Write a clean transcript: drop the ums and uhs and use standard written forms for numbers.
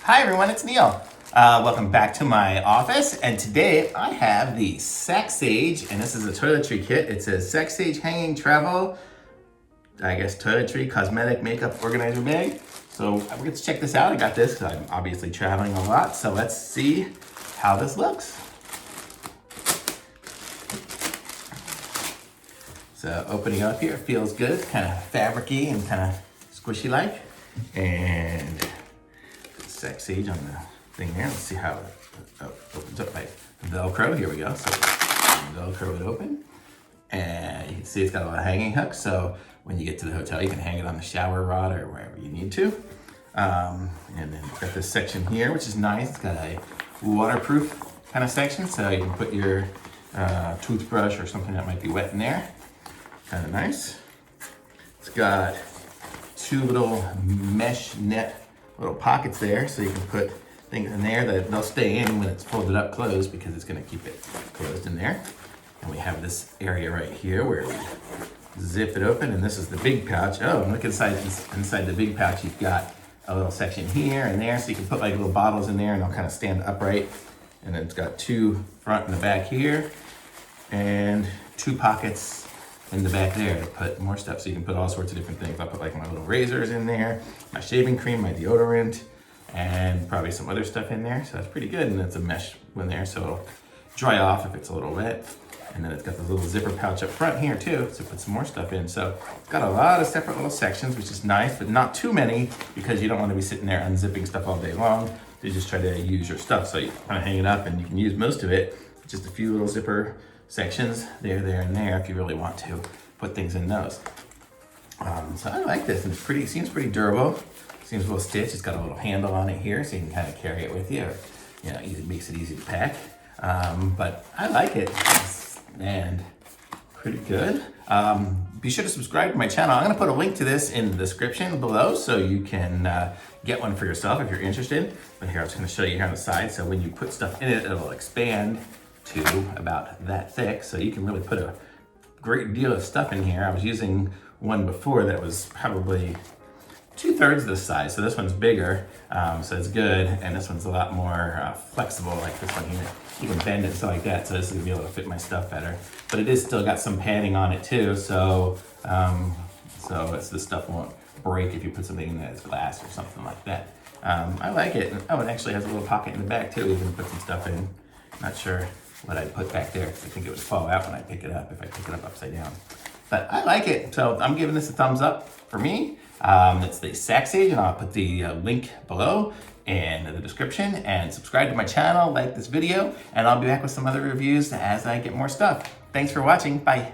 Hi everyone, it's Neil. Welcome back to my office, and today I have the SacSage, and this is a toiletry kit. It says SacSage Hanging Travel, Toiletry Cosmetic Makeup Organizer Bag. So we're going to check this out. I got this because I'm obviously traveling a lot, so let's see how this looks. So opening up here, it feels good. It's kind of fabric-y and kind of squishy like, and SacSage on the thing there. Let's see how it opens up by Velcro. Here we go. So Velcro it open, and you can see it's got a lot of hanging hooks. So when you get to the hotel, you can hang it on the shower rod or wherever you need to. And then we've got this section here, which is nice. It's got a waterproof kind of section, so you can put your toothbrush or something that might be wet in there. Kind of nice. It's got two little mesh net little pockets there, so you can put things in there that they'll stay in when it's folded up closed, because it's going to keep it closed in there. And we have this area right here where we zip it open, and this is the big pouch. Oh, and look inside the big pouch. You've got a little section here and there, so you can put like little bottles in there, and they'll kind of stand upright. And then it's got two front and the back here, and two pockets in the back there to put more stuff, so you can put all sorts of different things. I'll put like my little razors in there, my shaving cream, my deodorant, and probably some other stuff in there. So that's pretty good, and it's a mesh one there, so it'll dry off if it's a little wet. And then it's got this little zipper pouch up front here too, to put some more stuff in. So it's got a lot of separate little sections, which is nice, but not too many, because you don't want to be sitting there unzipping stuff all day long. You just try to use your stuff, so you kind of hang it up, and you can use most of it. Just a few little zipper sections there, and there, if you really want to put things in those. So I like this, and it seems pretty durable. Seems well stitched. It's got a little handle on it here, so you can kind of carry it with you. It makes it easy to pack. But I like it, and pretty good. Be sure to subscribe to my channel. I'm gonna put a link to this in the description below, so you can get one for yourself if you're interested. But here, I'm just gonna show you here on the side. So when you put stuff in it, it'll expand to about that thick, so you can really put a great deal of stuff in here. I was using one before that was probably 2/3 this size, so this one's bigger, so it's good, and this one's a lot more flexible, like this one here. You can bend it and stuff like that, so this is gonna be able to fit my stuff better. But it is still got some padding on it too, so this stuff won't break if you put something in that's glass or something like that. I like it. Oh, it actually has a little pocket in the back too. You can put some stuff in. Not sure what I put back there, because I think it would fall out when I pick it up if I pick it up upside down. But I like it, so I'm giving this a thumbs up for me. It's the SacSage, and I'll put the link below in the description. And subscribe to my channel, like this video, and I'll be back with some other reviews as I get more stuff. Thanks for watching. Bye.